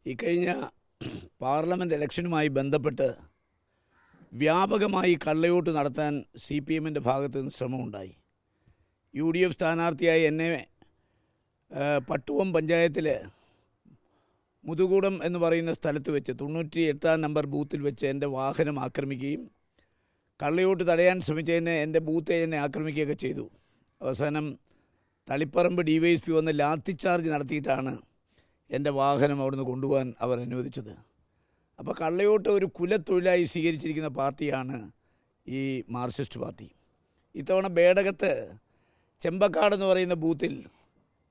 ഈ കഴിഞ്ഞ പാർലമെൻറ്റ് ഇലക്ഷനുമായി ബന്ധപ്പെട്ട് വ്യാപകമായി കള്ളവോട്ട് നടത്താൻ CPM-ൻ്റെ ഭാഗത്ത് നിന്ന് ശ്രമമുണ്ടായി. UDF സ്ഥാനാർത്ഥിയായി എന്നെ പട്ടുവം പഞ്ചായത്തിൽ മുതുകൂടം എന്ന് പറയുന്ന സ്ഥലത്ത് വെച്ച് 98-ാം നമ്പർ ബൂത്തിൽ വെച്ച് എൻ്റെ വാഹനം ആക്രമിക്കുകയും കള്ളവോട്ട് തടയാൻ ശ്രമിച്ചതിന് എൻ്റെ ബൂത്ത് ഏജൻറ്റിനെ ആക്രമിക്കുകയൊക്കെ ചെയ്തു. അവസാനം തളിപ്പറമ്പ് DYSP വന്ന് ലാത്തിച്ചാർജ് നടത്തിയിട്ടാണ് എൻ്റെ വാഹനം അവിടുന്ന് കൊണ്ടുപോകാൻ അവർ അനുവദിച്ചത്. അപ്പോൾ കള്ളവോട്ട് ഒരു കുലത്തൊഴിലായി സ്വീകരിച്ചിരിക്കുന്ന പാർട്ടിയാണ് ഈ മാർക്സിസ്റ്റ് പാർട്ടി. ഇത്തവണ ബേഡകത്ത് ചെമ്പക്കാട് എന്ന് പറയുന്ന ബൂത്തിൽ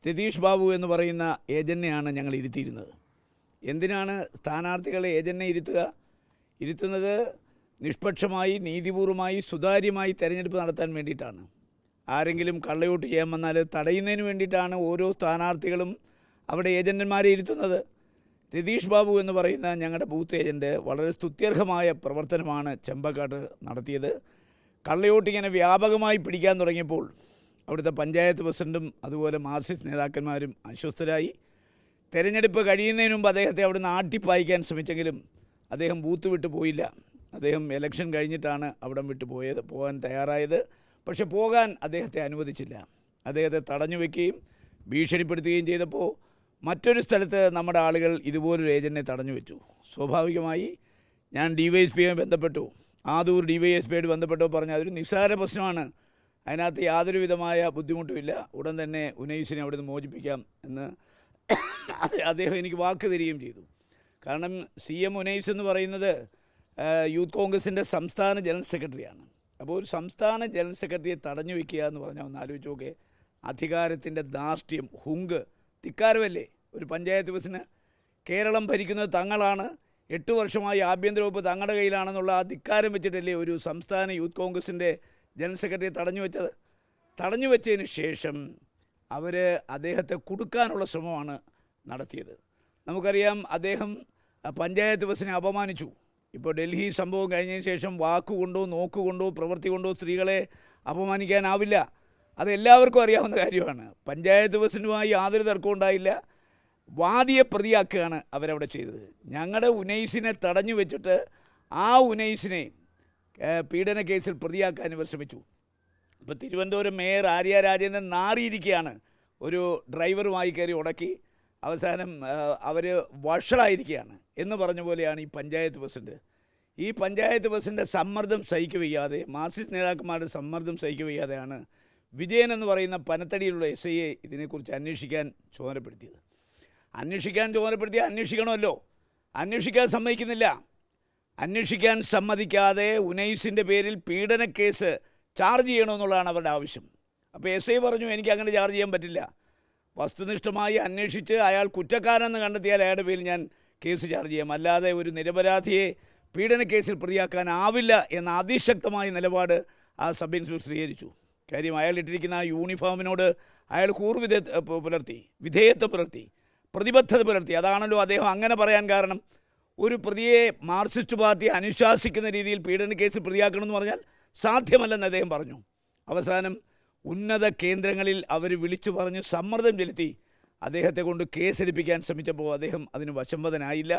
രതീഷ് ബാബു എന്ന് പറയുന്ന ഏജൻറ്റിനെയാണ് ഞങ്ങൾ ഇരുത്തിയിരുന്നത്. എന്തിനാണ് സ്ഥാനാർത്ഥികളെ ഏജൻറ്റിനെ ഇരുത്തുന്നത്? നിഷ്പക്ഷമായി, നീതിപൂർവമായി, സുതാര്യമായി തെരഞ്ഞെടുപ്പ് നടത്താൻ വേണ്ടിയിട്ടാണ്. ആരെങ്കിലും കള്ളവോട്ട് ചെയ്യാൻ വന്നാൽ തടയുന്നതിന് വേണ്ടിയിട്ടാണ് ഓരോ സ്ഥാനാർത്ഥികളും അവിടെ ഏജൻറ്റന്മാരെ ഇരുത്തുന്നത്. രതീഷ് ബാബു എന്ന് പറയുന്ന ഞങ്ങളുടെ ബൂത്ത് ഏജൻറ്റ് വളരെ സ്തുത്യർഹമായ പ്രവർത്തനമാണ് ചെമ്പക്കാട്ട് നടത്തിയത്. കള്ളവോട്ട് ഇങ്ങനെ വ്യാപകമായി പിടിക്കാൻ തുടങ്ങിയപ്പോൾ അവിടുത്തെ പഞ്ചായത്ത് പ്രസിഡൻറ്റും അതുപോലെ മാർക്സിസ്റ്റ് നേതാക്കന്മാരും അസ്വസ്ഥരായി. തെരഞ്ഞെടുപ്പ് കഴിയുന്നതിന് മുമ്പ് അദ്ദേഹത്തെ അവിടുന്ന് ആട്ടിപ്പായിക്കാൻ ശ്രമിച്ചെങ്കിലും അദ്ദേഹം ബൂത്ത് വിട്ടു പോയില്ല. അദ്ദേഹം ഇലക്ഷൻ കഴിഞ്ഞിട്ടാണ് അവിടം വിട്ടു പോകാൻ തയ്യാറായത്. പക്ഷെ പോകാൻ അദ്ദേഹത്തെ അനുവദിച്ചില്ല. അദ്ദേഹത്തെ തടഞ്ഞു വയ്ക്കുകയും ഭീഷണിപ്പെടുത്തുകയും ചെയ്തപ്പോൾ മറ്റൊരു സ്ഥലത്ത് നമ്മുടെ ആളുകൾ ഇതുപോലൊരു ഏജൻറ്റിനെ തടഞ്ഞു വെച്ചു. സ്വാഭാവികമായി ഞാൻ DYSPയുമായി ബന്ധപ്പെട്ടു. ആദൂർ DYSPയോട് ബന്ധപ്പെട്ടു പറഞ്ഞു അതൊരു നിസ്സാര പ്രശ്നമാണ്, അതിനകത്ത് യാതൊരു വിധമായ ബുദ്ധിമുട്ടുമില്ല, ഉടൻ തന്നെ ഉനൈസിനെ അവിടെ നിന്ന് മോചിപ്പിക്കാം എന്ന് അദ്ദേഹം എനിക്ക് വാക്ക് തരികയും ചെയ്തു. കാരണം CM ഉനൈസ് എന്ന് പറയുന്നത് യൂത്ത് കോൺഗ്രസിൻ്റെ സംസ്ഥാന ജനറൽ സെക്രട്ടറിയാണ്. അപ്പോൾ ഒരു സംസ്ഥാന ജനറൽ സെക്രട്ടറിയെ തടഞ്ഞു വയ്ക്കുക എന്ന് പറഞ്ഞാൽ ഒന്ന് ആലോചിച്ച് നോക്കെ. അധികാരത്തിൻ്റെ ധാർഷ്ട്യം, ഹുങ്ക്, ധിക്കാരമല്ലേ ഒരു പഞ്ചായത്ത് ബസ്സിന്? കേരളം ഭരിക്കുന്നത് തങ്ങളാണ്, 8 വർഷമായി ആഭ്യന്തര വകുപ്പ് തങ്ങളുടെ കയ്യിലാണെന്നുള്ള ആ ധിക്കാരം വെച്ചിട്ടല്ലേ ഒരു സംസ്ഥാന യൂത്ത് കോൺഗ്രസിൻ്റെ ജനറൽ സെക്രട്ടറിയെ തടഞ്ഞു വെച്ചത്. തടഞ്ഞു വെച്ചതിന് ശേഷം അവർ അദ്ദേഹത്തെ കുടുക്കാനുള്ള ശ്രമമാണ് നടത്തിയത്. നമുക്കറിയാം അദ്ദേഹം പഞ്ചായത്ത് ബസ്സിനെ അപമാനിച്ചു. ഇപ്പോൾ ഡൽഹി സംഭവം കഴിഞ്ഞതിന് ശേഷം വാക്കുകൊണ്ടോ നോക്കുകൊണ്ടോ പ്രവൃത്തി കൊണ്ടോ സ്ത്രീകളെ അപമാനിക്കാനാവില്ല. അതെല്ലാവർക്കും അറിയാവുന്ന കാര്യമാണ്. പഞ്ചായത്ത് ബസ്സിനുമായി യാതൊരു തർക്കവും ഉണ്ടായില്ല. വാദിയെ പ്രതിയാക്കുകയാണ് അവരവിടെ ചെയ്തത്. ഞങ്ങളുടെ ഉനൈസിനെ തടഞ്ഞു വെച്ചിട്ട് ആ ഉനൈസിനെ പീഡന കേസിൽ പ്രതിയാക്കാൻ ഇവർ ശ്രമിച്ചു. ഇപ്പോൾ തിരുവനന്തപുരം മേയർ ആര്യ രാജേന്ദ്രൻ നാറിയിരിക്കുകയാണ്. ഒരു ഡ്രൈവറുമായി കയറി ഉടക്കി അവസാനം അവർ വഷളായിരിക്കുകയാണ് എന്ന് പറഞ്ഞ പോലെയാണ് ഈ പഞ്ചായത്ത് പ്രസിഡന്റ്. ഈ പഞ്ചായത്ത് പ്രസിഡന്റ് സമ്മർദ്ദം സഹിക്കവയ്യാതെ, മാർക്സിസ്റ്റ് നേതാക്കന്മാരുടെ സമ്മർദ്ദം സഹിക്കവയ്യാതെയാണ് വിജയൻ എന്ന് പറയുന്ന പനത്തടിയിലുള്ള SIയെ ഇതിനെക്കുറിച്ച് അന്വേഷിക്കാൻ ചുമതലപ്പെടുത്തിയത്. അന്വേഷിക്കണമല്ലോ, അന്വേഷിക്കാൻ സമ്മതിക്കുന്നില്ല. അന്വേഷിക്കാൻ സമ്മതിക്കാതെ ഉനൈസിൻ്റെ പേരിൽ പീഡന കേസ് ചാർജ് ചെയ്യണമെന്നുള്ളതാണ് അവരുടെ ആവശ്യം. അപ്പോൾ SI പറഞ്ഞു എനിക്ക് അങ്ങനെ ചാർജ് ചെയ്യാൻ പറ്റില്ല, വസ്തുനിഷ്ഠമായി അന്വേഷിച്ച് അയാൾ കുറ്റക്കാരെന്ന് കണ്ടെത്തിയാൽ അയാളുടെ പേരിൽ ഞാൻ കേസ് ചാർജ് ചെയ്യാം, അല്ലാതെ ഒരു നിരപരാധിയെ പീഡന കേസിൽ പ്രതിയാക്കാനാവില്ല എന്ന അതിശക്തമായ നിലപാട് ആ സബ് ഇൻസ്പെക്ടർ സ്വീകരിച്ചു. കാര്യം അയാൾ ഇട്ടിരിക്കുന്ന ആ യൂണിഫോമിനോട് അയാൾ വിധേയത്വം പുലർത്തി, പ്രതിബദ്ധത പുലർത്തി. അതാണല്ലോ അദ്ദേഹം അങ്ങനെ പറയാൻ കാരണം. ഒരു പ്രതിയെ മാർക്സിസ്റ്റ് പാർട്ടി അനുശാസിക്കുന്ന രീതിയിൽ പീഡന കേസിൽ പ്രതിയാക്കണമെന്ന് പറഞ്ഞാൽ സാധ്യമല്ലെന്ന് അദ്ദേഹം പറഞ്ഞു. അവസാനം ഉന്നത കേന്ദ്രങ്ങളിൽ അവർ വിളിച്ചു പറഞ്ഞ് സമ്മർദ്ദം ചെലുത്തി അദ്ദേഹത്തെ കൊണ്ട് കേസെടുപ്പിക്കാൻ ശ്രമിച്ചപ്പോൾ അദ്ദേഹം അതിന് വശംവദനായില്ല.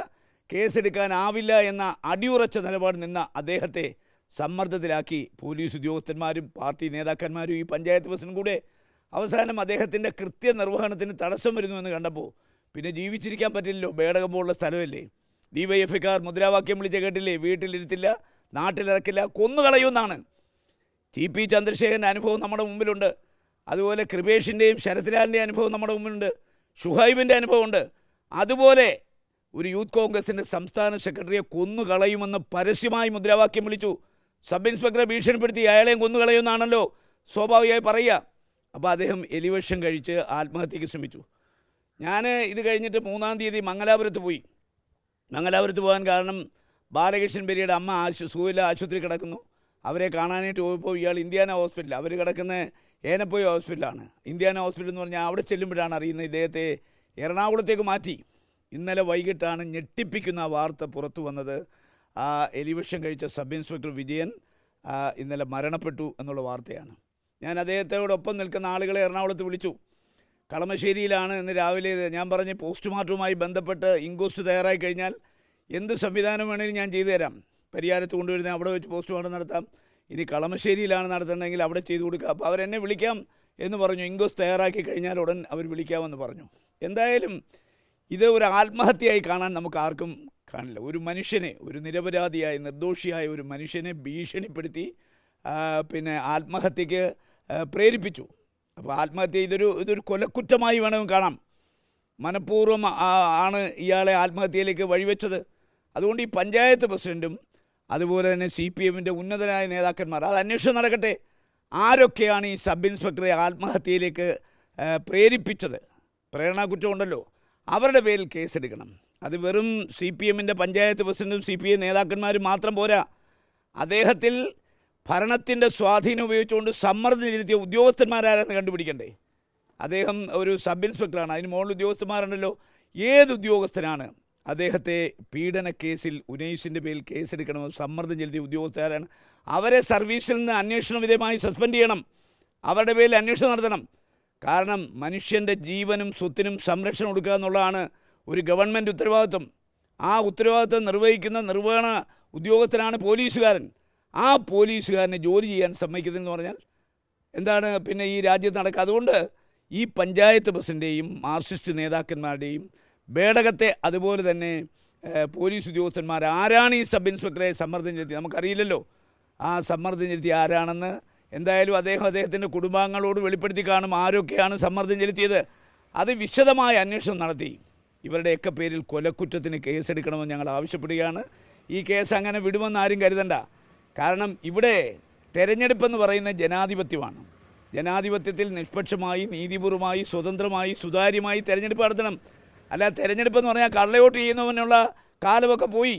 കേസെടുക്കാനാവില്ല എന്ന അടിയുറച്ച നിലപാട് നിന്ന അദ്ദേഹത്തെ സമ്മർദ്ദത്തിലാക്കി പോലീസ് ഉദ്യോഗസ്ഥന്മാരും പാർട്ടി നേതാക്കന്മാരും ഈ പഞ്ചായത്ത് ബസ്സിനും കൂടെ. അവസാനം അദ്ദേഹത്തിൻ്റെ കൃത്യനിർവഹണത്തിന് തടസ്സം വരുന്നുവെന്ന് കണ്ടപ്പോൾ പിന്നെ ജീവിച്ചിരിക്കാൻ പറ്റില്ലല്ലോ. ബേഡകം പോലുള്ള സ്ഥലമല്ലേ. DYFക്കാർ മുദ്രാവാക്യം വിളിച്ച് കേട്ടില്ലേ, വീട്ടിലിരുത്തില്ല, നാട്ടിലിറക്കില്ല, കൊന്നുകളയുമെന്നാണ്. TP ചന്ദ്രശേഖരൻ്റെ അനുഭവം നമ്മുടെ മുമ്പിലുണ്ട്. അതുപോലെ കൃപേഷിൻ്റെയും ശരത്ലാലിൻ്റെയും അനുഭവം നമ്മുടെ മുമ്പിലുണ്ട്. ഷുഹൈബിൻ്റെ അനുഭവമുണ്ട്. അതുപോലെ ഒരു യൂത്ത് കോൺഗ്രസിൻ്റെ സംസ്ഥാന സെക്രട്ടറിയെ കൊന്നുകളയുമെന്ന് പരസ്യമായി മുദ്രാവാക്യം വിളിച്ചു. സബ് ഇൻസ്പെക്ടറെ ഭീഷണിപ്പെടുത്തി അയാളെയും കൊന്നുകളയുമെന്നാണല്ലോ സ്വാഭാവികമായി പറയുക. അപ്പോൾ അദ്ദേഹം എലിവേഷൻ കഴിച്ച് ആത്മഹത്യയ്ക്ക് ശ്രമിച്ചു. ഞാൻ ഇത് കഴിഞ്ഞിട്ട് 3-ാം തീയതി മംഗലാപുരത്ത് പോയി. മംഗലാപുരത്ത് പോകാൻ കാരണം ബാലകൃഷ്ണൻ പെരിയുടെ അമ്മ സുഖമില്ല, ആശുപത്രി കിടക്കുന്നു. അവരെ കാണാനായിട്ട് പോയപ്പോൾ ഇയാൾ ഇന്ത്യാന ഹോസ്പിറ്റൽ, അവർ കിടക്കുന്ന ഏനപ്പോയ ഹോസ്പിറ്റലാണ്. ഇന്ത്യാന ഹോസ്പിറ്റൽ എന്ന് പറഞ്ഞാൽ അവിടെ ചെല്ലുമ്പോഴാണ് അറിയുന്നത് ഇദ്ദേഹത്തെ എറണാകുളത്തേക്ക് മാറ്റി. ഇന്നലെ വൈകിട്ടാണ് ഞെട്ടിപ്പിക്കുന്ന വാർത്ത പുറത്തു വന്നത്. ആ എലിവേഷൻ കഴിച്ച സബ് ഇൻസ്പെക്ടർ വിജയൻ ഇന്നലെ മരണപ്പെട്ടു എന്നുള്ള വാർത്തയാണ്. ഞാൻ അദ്ദേഹത്തോടൊപ്പം നിൽക്കുന്ന ആളുകളെ എറണാകുളത്ത് വിളിച്ചു. കളമശ്ശേരിയിലാണ് ഇന്ന് രാവിലെ ഞാൻ പറഞ്ഞ് പോസ്റ്റ്മോർട്ടവുമായി ബന്ധപ്പെട്ട് ഇൻക്വസ്റ്റ് തയ്യാറായി കഴിഞ്ഞാൽ എന്ത് സംവിധാനം വേണമെങ്കിലും ഞാൻ ചെയ്തു തരാം. പരിയാരത്ത് കൊണ്ടുവരുന്ന അവിടെ വെച്ച് പോസ്റ്റ്മോർട്ടം നടത്താം. ഇനി കളമശ്ശേരിയിലാണ് നടത്തേണ്ടതെങ്കിൽ അവിടെ ചെയ്തു കൊടുക്കുക. അപ്പോൾ അവരെന്നെ വിളിക്കാം എന്ന് പറഞ്ഞു. ഇൻക്വസ്റ്റ് തയ്യാറാക്കി കഴിഞ്ഞാൽ ഉടൻ അവർ വിളിക്കാമെന്ന് പറഞ്ഞു. എന്തായാലും ഇത് ഒരു ആത്മഹത്യയായി കാണാൻ നമുക്ക് ആർക്കും കാണില്ല. ഒരു മനുഷ്യനെ, ഒരു നിരപരാധിയായ നിർദോഷിയായ ഒരു മനുഷ്യനെ ഭീഷണിപ്പെടുത്തി ആത്മഹത്യക്ക് പ്രേരിപ്പിച്ചു. അപ്പോൾ ആത്മഹത്യ ഇതൊരു കൊലക്കുറ്റമായി വേണമെങ്കിൽ കാണാം. മനഃപൂർവ്വം ആണ് ഇയാളെ ആത്മഹത്യയിലേക്ക് വഴിവെച്ചത്. അതുകൊണ്ട് ഈ പഞ്ചായത്ത് പ്രസിഡൻറ്റും അതുപോലെ തന്നെ CPMൻ്റെ ഉന്നതരായ നേതാക്കന്മാർ അത് അന്വേഷണം നടക്കട്ടെ. ആരൊക്കെയാണ് ഈ സബ് ഇൻസ്പെക്ടറെ ആത്മഹത്യയിലേക്ക് പ്രേരിപ്പിച്ചത്? പ്രേരണാകുറ്റം ഉണ്ടല്ലോ, അവരുടെ പേരിൽ കേസെടുക്കണം. അത് വെറും CPMൻ്റെ പഞ്ചായത്ത് പ്രസിഡൻറ്റും CPM നേതാക്കന്മാരും മാത്രം പോരാ. അദ്ദേഹത്തിൽ ഭരണത്തിൻ്റെ സ്വാധീനം ഉപയോഗിച്ചുകൊണ്ട് സമ്മർദ്ദം ചെലുത്തിയ ഉദ്യോഗസ്ഥന്മാരാരെന്ന് കണ്ടുപിടിക്കണ്ടേ? അദ്ദേഹം ഒരു സബ് ഇൻസ്പെക്ടറാണ്, അതിന് മുകളിൽ ഉദ്യോഗസ്ഥന്മാരുണ്ടല്ലോ. ഏത് ഉദ്യോഗസ്ഥനാണ് അദ്ദേഹത്തെ പീഡന കേസിൽ ഉനൈസിൻ്റെ പേരിൽ കേസെടുക്കണമെന്ന് സമ്മർദ്ദം ചെലുത്തിയ ഉദ്യോഗസ്ഥരാണ്? അവരെ സർവീസിൽ നിന്ന് അന്വേഷണ വിധേയമായി സസ്പെൻഡ് ചെയ്യണം. അവരുടെ പേരിൽ അന്വേഷണം നടത്തണം. കാരണം മനുഷ്യൻ്റെ ജീവനും സ്വത്തിനും സംരക്ഷണം കൊടുക്കുക എന്നുള്ളതാണ് ഒരു ഗവൺമെൻറ് ഉത്തരവാദിത്വം. ആ ഉത്തരവാദിത്വം നിർവഹിക്കുന്ന നിർവഹണ ഉദ്യോഗസ്ഥനാണ് പോലീസുകാരൻ. ആ പോലീസുകാരനെ ജോലി ചെയ്യാൻ സമ്മതിക്കുന്നതെന്ന് പറഞ്ഞാൽ എന്താണ് പിന്നെ ഈ രാജ്യത്ത് നടക്കുക? അതുകൊണ്ട് ഈ പഞ്ചായത്ത് പ്രസിഡൻ്റെയും മാർക്സിസ്റ്റ് നേതാക്കന്മാരുടെയും ബേടകത്തെ അതുപോലെ തന്നെ പോലീസ് ഉദ്യോഗസ്ഥന്മാർ ആരാണ് ഈ സബ് ഇൻസ്പെക്ടറെ സമ്മർദ്ദം ചെലുത്തി? നമുക്കറിയില്ലല്ലോ ആ സമ്മർദ്ദം ചെലുത്തി ആരാണെന്ന്. എന്തായാലും അദ്ദേഹത്തിൻ്റെ കുടുംബാംഗങ്ങളോട് വെളിപ്പെടുത്തി കാണും ആരൊക്കെയാണ് സമ്മർദ്ദം ചെലുത്തിയത്. അത് വിശദമായ അന്വേഷണം നടത്തി ഇവരുടെയൊക്കെ പേരിൽ കൊലക്കുറ്റത്തിന് കേസെടുക്കണമെന്ന് ഞങ്ങൾ ആവശ്യപ്പെടുകയാണ്. ഈ കേസ് അങ്ങനെ വിടുമെന്ന് ആരും കരുതണ്ട. കാരണം ഇവിടെ തെരഞ്ഞെടുപ്പെന്ന് പറയുന്നത് ജനാധിപത്യമാണ്. ജനാധിപത്യത്തിൽ നിഷ്പക്ഷമായി, നീതിപൂർവമായി, സ്വതന്ത്രമായി, സുതാര്യമായി തെരഞ്ഞെടുപ്പ് നടത്തണം. അല്ല, തെരഞ്ഞെടുപ്പെന്ന് പറഞ്ഞാൽ കള്ളവോട്ട് ചെയ്യുന്നവനുള്ള കാലമൊക്കെ പോയി.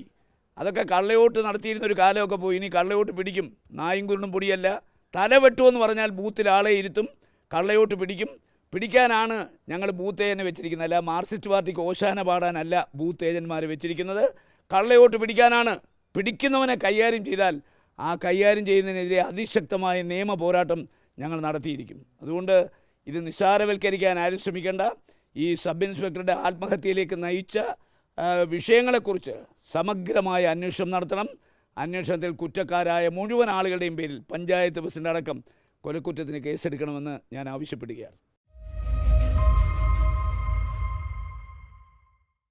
അതൊക്കെ കള്ളവോട്ട് നടത്തിയിരുന്നൊരു കാലമൊക്കെ പോയി. ഇനി കള്ളവോട്ട് പിടിക്കും. നായും കുരുണും പൊടിയല്ല. തലവെട്ടുമെന്ന് പറഞ്ഞാൽ ബൂത്തിൽ ആളെ ഇരുത്തും, കള്ളവോട്ട് പിടിക്കും. പിടിക്കാനാണ് ഞങ്ങൾ ബൂത്ത് ഏജൻറ്റിനെ വെച്ചിരിക്കുന്നത്. അല്ല, മാർക്സിസ്റ്റ് പാർട്ടിക്ക് ഓശാന പാടാനല്ല ബൂത്ത് ഏജന്റുമാരെ വെച്ചിരിക്കുന്നത്. കള്ളവോട്ട് പിടിക്കാനാണ്. പിടിക്കുന്നവനെ കൈകാര്യം ചെയ്താൽ ആ കൈകാര്യം ചെയ്യുന്നതിനെതിരെ അതിശക്തമായ നിയമ പോരാട്ടം ഞങ്ങൾ നടത്തിയിരിക്കും. അതുകൊണ്ട് ഇത് നിസ്സാരവൽക്കരിക്കാൻ ആരും ശ്രമിക്കേണ്ട. ഈ സബ് ഇൻസ്പെക്ടറുടെ ആത്മഹത്യയിലേക്ക് നയിച്ച വിഷയങ്ങളെക്കുറിച്ച് സമഗ്രമായ അന്വേഷണം നടത്തണം. അന്വേഷണത്തിൽ കുറ്റക്കാരായ മുഴുവൻ ആളുകളുടെയും പേരിൽ പഞ്ചായത്ത് പ്രസിഡന്റ് അടക്കം കൊലക്കുറ്റത്തിന് കേസെടുക്കണമെന്ന് ഞാൻ ആവശ്യപ്പെടുകയാണ്.